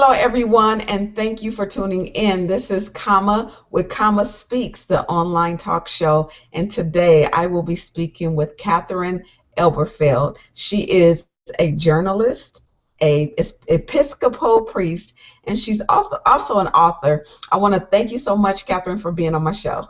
Hello, everyone, and thank you for tuning in. This is Kama with Kama Speaks, the online talk show. And today I will be speaking with Katherine Elberfeld. She is a journalist, a Episcopal priest, and she's also an author. I want to thank you so much, Katherine, for being on my show.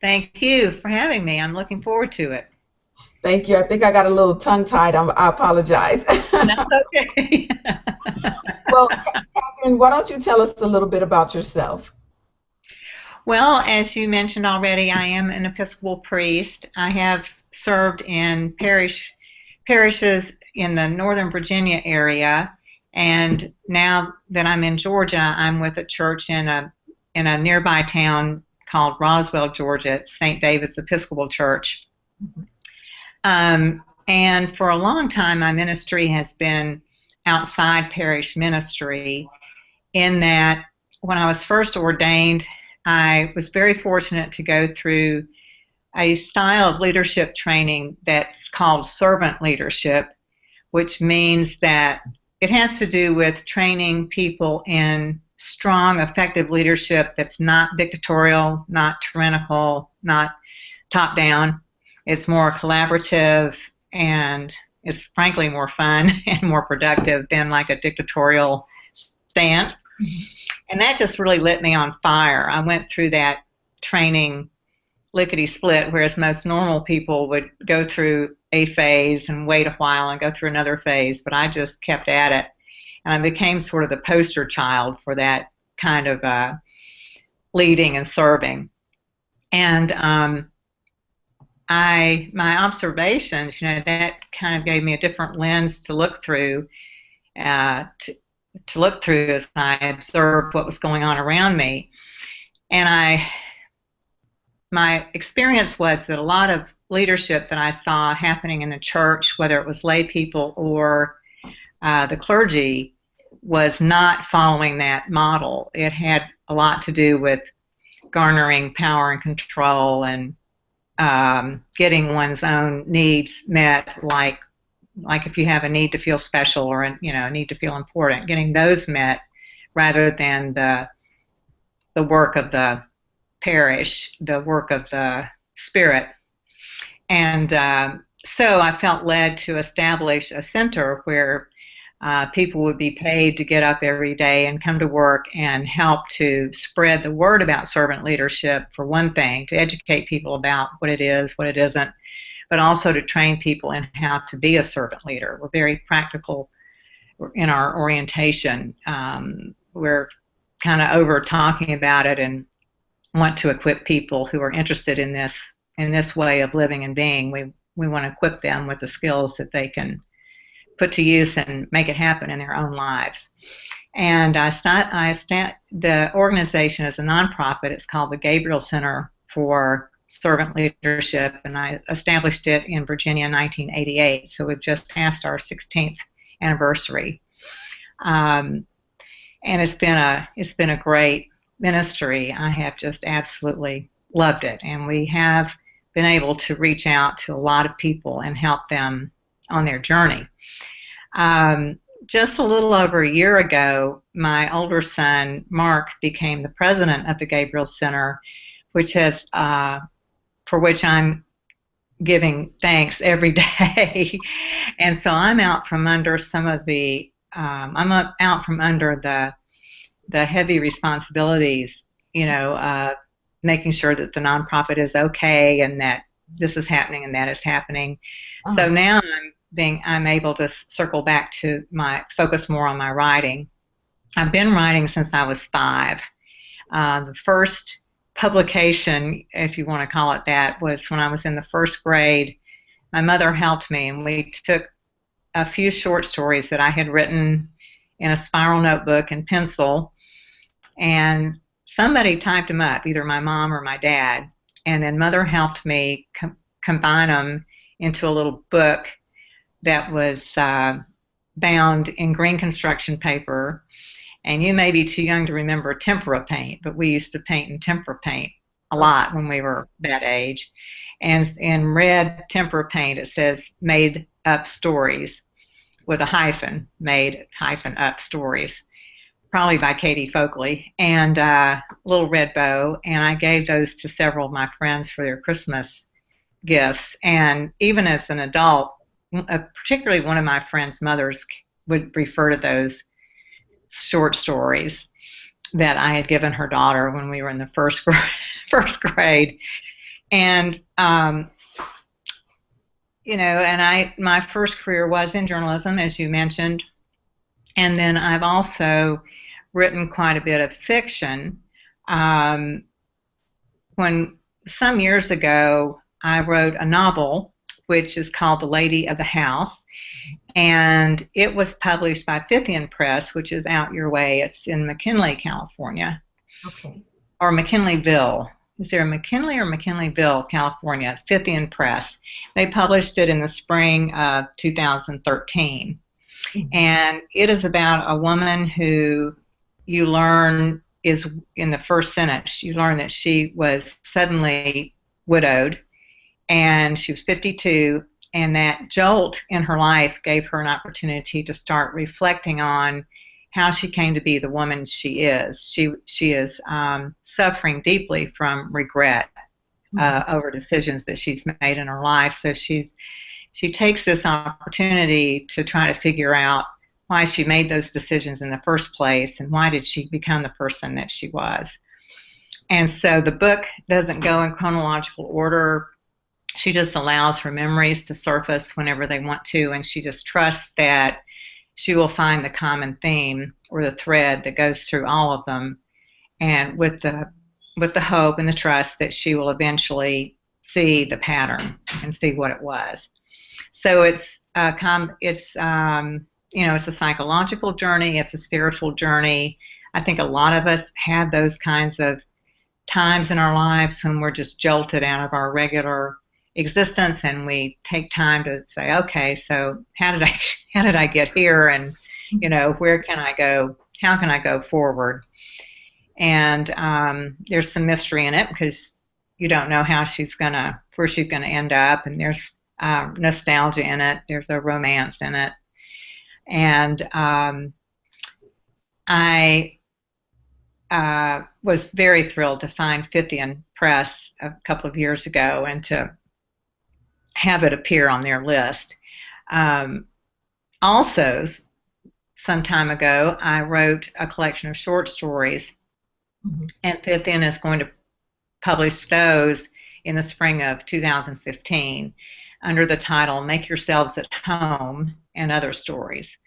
Thank you for having me. I'm looking forward to it. Thank you. I think I got a little tongue-tied. I apologize. That's okay. Well, Katherine, why don't you tell us a little bit about yourself? Well, as you mentioned already, I am an Episcopal priest. I have served in parishes in the Northern Virginia area, and now that I'm in Georgia, I'm with a church in a nearby town called Roswell, Georgia, St. David's Episcopal Church. And for a long time, my ministry has been outside parish ministry, in that when I was first ordained, I was very fortunate to go through a style of leadership training that's called servant leadership, which means that it has to do with training people in strong, effective leadership that's not dictatorial, not tyrannical, not top-down. It's more collaborative, and it's frankly more fun and more productive than like a dictatorial stance. And that just really lit me on fire. I went through that training lickety-split, whereas most normal people would go through a phase and wait a while and go through another phase, but I just kept at it. And I became sort of the poster child for that kind of leading and serving. And my observations, that kind of gave me a different lens to look through, as I observed what was going on around me. And my experience was that a lot of leadership that I saw happening in the church, whether it was lay people or the clergy, was not following that model. It had a lot to do with garnering power and control and getting one's own needs met, like if you have a need to feel special or a need to feel important, getting those met rather than the work of the parish, the work of the Spirit. And so I felt led to establish a center where people would be paid to get up every day and come to work and help to spread the word about servant leadership, for one thing, to educate people about what it is, what it isn't, but also to train people in how to be a servant leader. We're very practical in our orientation. We're kind of over talking about it and want to equip people who are interested in this way of living and being. We want to equip them with the skills that they can put to use and make it happen in their own lives. And the organization is a nonprofit. It's called the Gabriel Center for Servant Leadership, and I established it in Virginia in 1988. So we've just passed our 16th anniversary, and it's been a great ministry. I have just absolutely loved it, and we have been able to reach out to a lot of people and help them on their journey. Just a little over a year ago, my older son, Mark, became the president of the Gabriel Center, for which I'm giving thanks every day. And so I'm out from under the heavy responsibilities, making sure that the nonprofit is okay and that this is happening and that is happening. Oh. So now I'm able to circle back to focus more on my writing. I've been writing since I was 5. The first publication, if you want to call it that, was when I was in the first grade. My mother helped me, and we took a few short stories that I had written in a spiral notebook and pencil, and somebody typed them up, either my mom or my dad, and then Mother helped me combine them into a little book that was bound in green construction paper. And you may be too young to remember tempera paint, but we used to paint in tempera paint a lot when we were that age. And in red tempera paint, it says "Made Up Stories" with a hyphen, "Made hyphen up stories." probably by Katie Folkley, and Little Red Bow, and I gave those to several of my friends for their Christmas gifts. And even as an adult, particularly one of my friends' mothers would refer to those short stories that I had given her daughter when we were in the first grade. And and my first career was in journalism, as you mentioned, and then I've also written quite a bit of fiction. When some years ago, I wrote a novel which is called The Lady of the House, and it was published by Fithian Press, which is out your way. It's in McKinley, California. Okay. Or McKinleyville. Is there a McKinley or McKinleyville, California? Fithian Press. They published it in the spring of 2013. Mm-hmm. And it is about a woman who you learn is, in the first sentence, you learn that she was suddenly widowed, and she was 52, and that jolt in her life gave her an opportunity to start reflecting on how she came to be the woman she is. She is suffering deeply from regret over decisions that she's made in her life. So she takes this opportunity to try to figure out why she made those decisions in the first place, and why did she become the person that she was. And so the book doesn't go in chronological order. She just allows her memories to surface whenever they want to, and she just trusts that she will find the common theme or the thread that goes through all of them, and with the hope and the trust that she will eventually see the pattern and see what it was. So it's a psychological journey. It's a spiritual journey. I think a lot of us have those kinds of times in our lives when we're just jolted out of our regular existence, and we take time to say, okay, so how did I get here, and where can I go, how can I go forward? And there's some mystery in it, because you don't know where she's gonna end up, and there's nostalgia in it, there's a romance in it. And I was very thrilled to find Fithian Press a couple of years ago and to have it appear on their list. Also, some time ago, I wrote a collection of short stories, mm-hmm. and Fithian is going to publish those in the spring of 2015 under the title Make Yourselves at Home and Other Stories.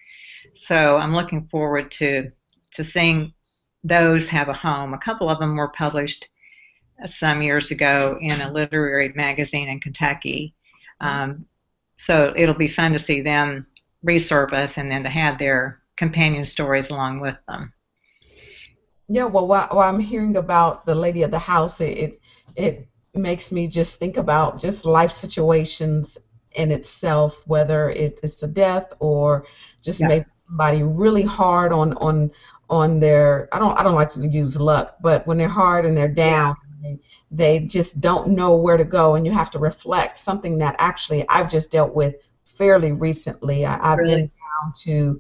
So I'm looking forward to seeing those have a home. A couple of them were published some years ago in a literary magazine in Kentucky. So it'll be fun to see them resurface, and then to have their companion stories along with them. Yeah, well, while I'm hearing about The Lady of the House, it makes me just think about just life situations in itself, whether it's a death or just maybe somebody really hard on their, I don't like to use luck, but when they're hard and they're down, they just don't know where to go, and you have to reflect. Something that actually I've just dealt with fairly recently. I've been down to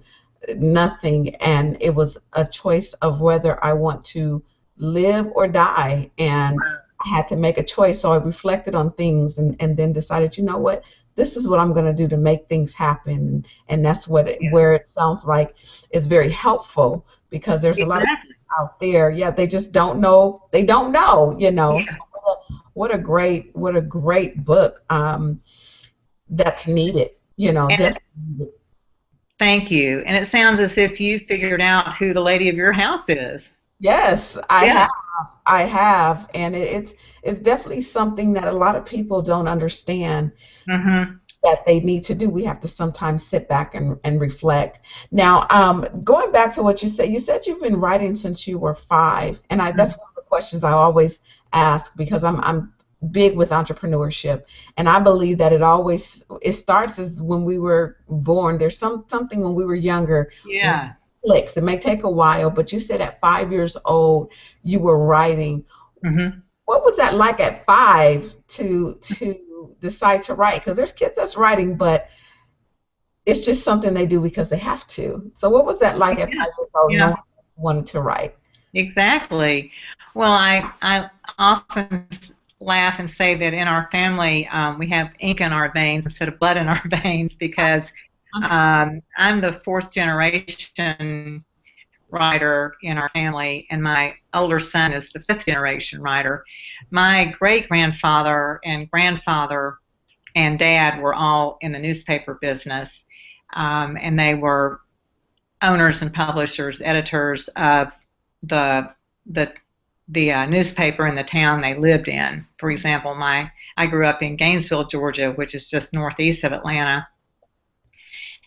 nothing, and it was a choice of whether I want to live or die, and I had to make a choice. So I reflected on things, and then decided, you know what, this is what I'm going to do to make things happen. And that's where it sounds like it's very helpful, because there's a lot of people out there, they just don't know. They don't know, So what a great book that's needed, definitely needed. Thank you. And it sounds as if you figured out who the lady of your house is. Yes, I have, and it's definitely something that a lot of people don't understand, mm-hmm. that they need to do. We have to sometimes sit back and reflect. Now, going back to what you said you've been writing since you were 5, and that's one of the questions I always ask, because I'm big with entrepreneurship, and I believe that it starts as when we were born. There's something when we were younger. Yeah. It may take a while, but you said at 5 years old you were writing. Mm-hmm. What was that like at 5 to decide to write? Because there's kids that's writing, but it's just something they do because they have to. So what was that like at 5 years old? Yeah. wanted to write. Exactly. Well, I often laugh and say that in our family we have ink in our veins instead of blood in our veins because I'm the fourth generation writer in our family, and my older son is the fifth generation writer. My great grandfather and grandfather and dad were all in the newspaper business, and they were owners and publishers, editors of the the newspaper in the town they lived in. For example, I grew up in Gainesville, Georgia, which is just northeast of Atlanta,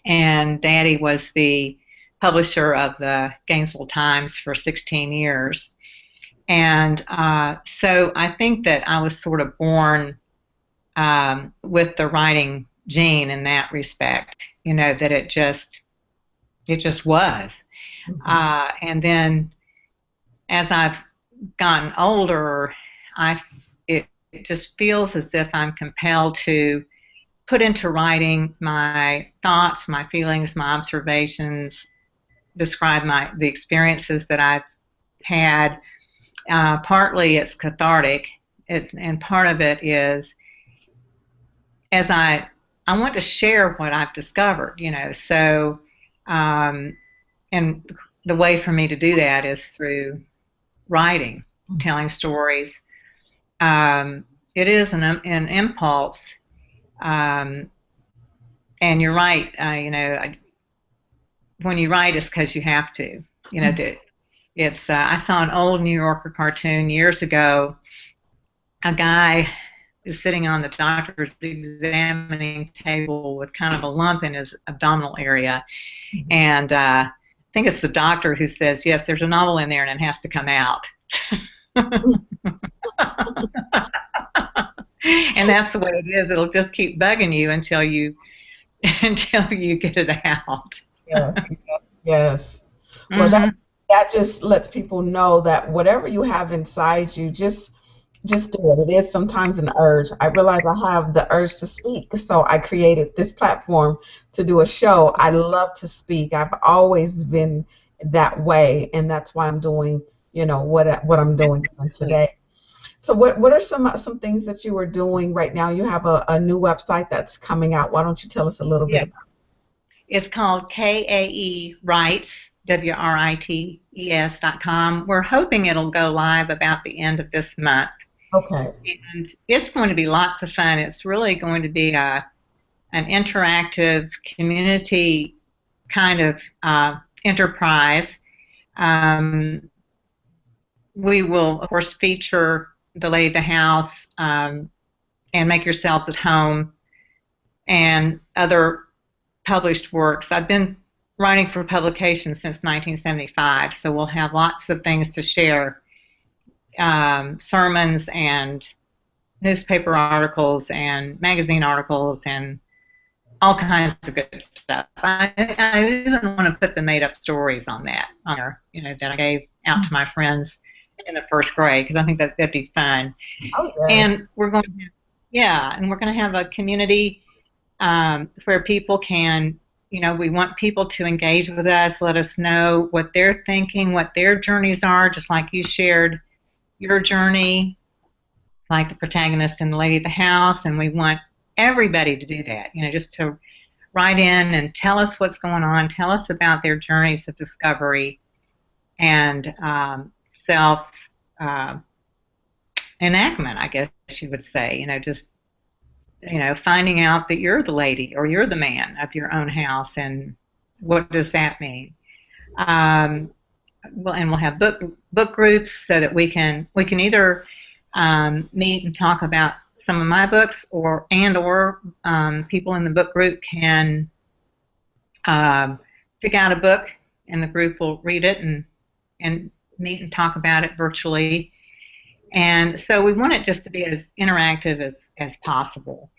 and Daddy was the publisher of the Gainesville Times for 16 years. And so I think that I was sort of born with the writing gene in that respect, that it just was. And then as I've gotten older, it just feels as if I'm compelled to put into writing my thoughts, my feelings, my observations, describe the experiences that I've had. Partly it's cathartic, and part of it is as I want to share what I've discovered, So, and the way for me to do that is through writing, telling stories. It is an impulse, and you're right. When you write, it's because you have to. That it's. I saw an old New Yorker cartoon years ago. A guy is sitting on the doctor's examining table with kind of a lump in his abdominal area, and I think it's the doctor who says, "Yes, there's a novel in there, and it has to come out." And that's the way it is. It'll just keep bugging you until you get it out. Yes, yes. Well, that just lets people know that whatever you have inside you, just do it. It is sometimes an urge. I realize I have the urge to speak, so I created this platform to do a show. I love to speak. I've always been that way, and that's why I'm doing, what I'm doing today. So what are some things that you are doing right now? You have a new website that's coming out. Why don't you tell us a little bit about it? It's called KAE Writes, WRITES.com. We're hoping it'll go live about the end of this month. Okay. And it's going to be lots of fun. It's really going to be an interactive community kind of enterprise. We will, of course, feature the Lady of the House and Make Yourselves at Home and other published works. I've been writing for publication since 1975, so we'll have lots of things to share, sermons and newspaper articles and magazine articles and all kinds of good stuff. I even want to put the made-up stories on there, that I gave out to my friends in the first grade, because I think that'd be fun. Oh, yes. And we're going to have a community where people can, we want people to engage with us, let us know what they're thinking, what their journeys are, just like you shared your journey, like the protagonist in The Lady of the House, and we want everybody to do that, just to write in and tell us what's going on, tell us about their journeys of discovery and self enactment, I guess you would say, just finding out that you're the lady or you're the man of your own house, and what does that mean? And we'll have book groups so that we can either meet and talk about some of my books, or people in the book group can pick out a book, and the group will read it and meet and talk about it virtually. And so we want it just to be as interactive as possible,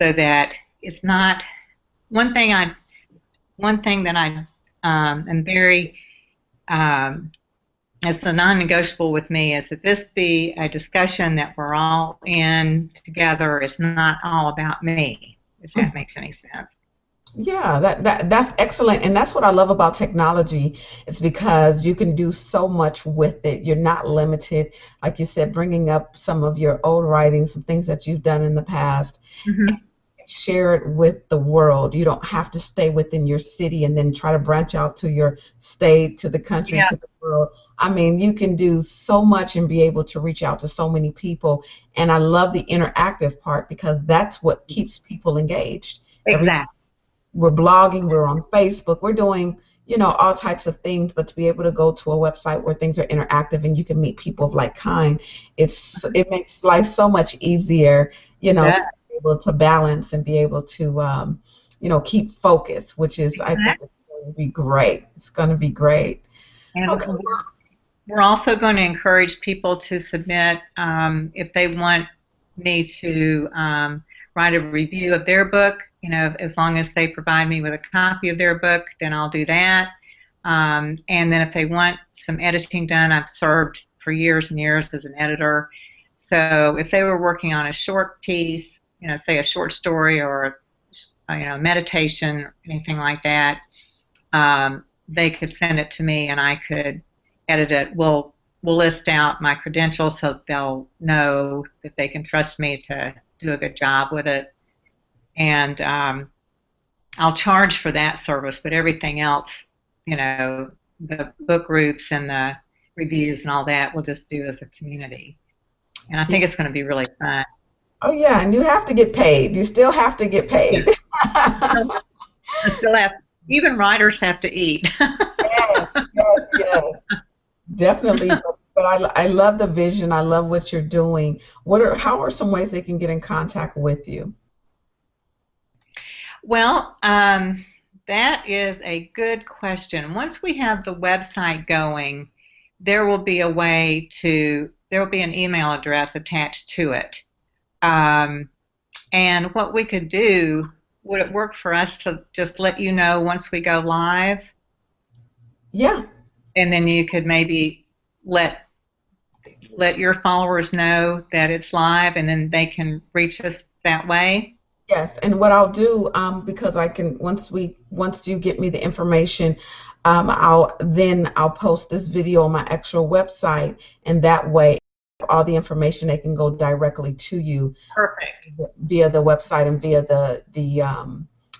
so that it's not one thing that I am very it's a non-negotiable with me, is that this be a discussion that we're all in together. It's not all about me, if that makes any sense. Yeah, that's excellent, and that's what I love about technology. It's because you can do so much with it. You're not limited, like you said, bringing up some of your old writings, some things that you've done in the past, Hmm. share it with the world. You don't have to stay within your city and then try to branch out to your state, to the country, Yeah, to the world. I mean, you can do so much and be able to reach out to so many people. And I love the interactive part because that's what keeps people engaged. exactly. We're blogging, we're on Facebook, we're doing, all types of things, but to be able to go to a website where things are interactive and you can meet people of like kind, it makes life so much easier, Yeah, to be able to balance and be able to, keep focus, which is, I think, exactly. it's going to be great. It's going to be great. And Okay. we're also going to encourage people to submit if they want me to write a review of their book. As long as they provide me with a copy of their book, then I'll do that. And then if they want some editing done, I've served for years and years as an editor. So if they were working on a short piece, say a short story or meditation, anything like that, they could send it to me and I could edit it. We'll list out my credentials so they'll know that they can trust me to do a good job with it. And I'll charge for that service, but everything else, the book groups and the reviews and all that, we'll just do as a community. And I think it's going to be really fun. Oh yeah, and you have to get paid. You still have to get Yeah. paid. I still have, even writers have to eat. Yes, yes, yes. Definitely, but I love the vision. I love what you're doing. How are some ways they can get in contact with you? Well, that is a good question. Once we have the website going, there will be an email address attached to it. Um, and what we could do, would it work for us to just let you know once we go live? Yeah, And then you could maybe let let your followers know that it's live and then they can reach us that way. yes. And what I'll do, because I can once you get me the information, I'll post this video on my actual website, and that way all the information they can go directly to you Perfect. via the website and via the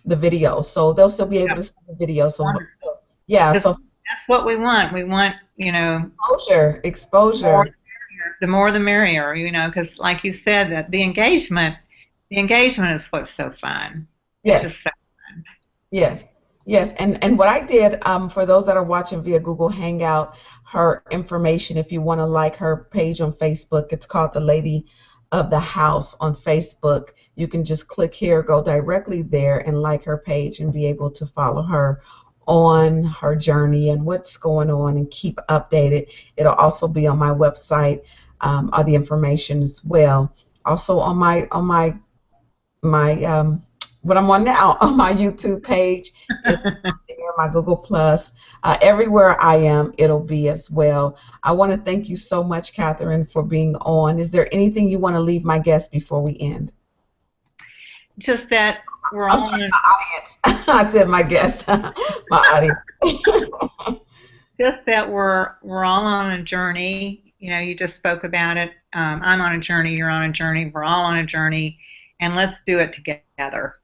video. So they'll still be able Yeah, to see the video. So wonderful. yeah, 'Cause so that's what we want. We want, exposure. more the more the merrier, because like you said, that the engagement is what's so fun. It's Yes. just so fun. Yes, yes, and what I did, for those that are watching via Google Hangout, her information, if you want to like her page on Facebook, it's called The Lady of the House on Facebook. You can just click here, go directly there, and like her page, and be able to follow her on her journey and what's going on, and keep updated. It'll also be on my website, all the information as well. Also on my what I'm on now on my YouTube page. It's there, my Google Plus, everywhere I am, it'll be as well. I want to thank you so much, Katherine, for being on. Is there anything you want to leave my guests before we end? Just that we're I'm all sorry, on a, my audience. I said my guest, my audience. just that we're all on a journey. You just spoke about it. I'm on a journey. You're on a journey. We're all on a journey, and let's do it together.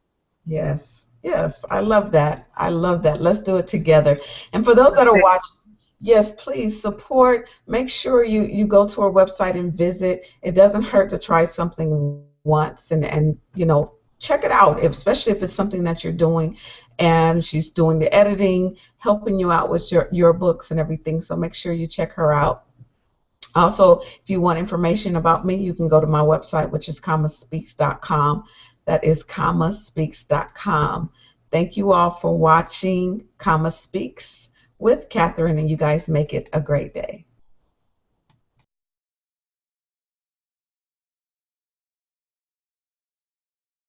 Yes, yes, I love that. I love that. Let's do it together. And for those that are watching, yes, please support. Make sure you go to our website and visit. It doesn't hurt to try something once, and check it out, especially if it's something that you're doing. And she's doing the editing, helping you out with your books and everything. So make sure you check her out. Also, if you want information about me, you can go to my website, which is commaspeaks.com. That is commaspeaks.com. Thank you all for watching Comma Speaks with Katherine, and you guys make it a great day.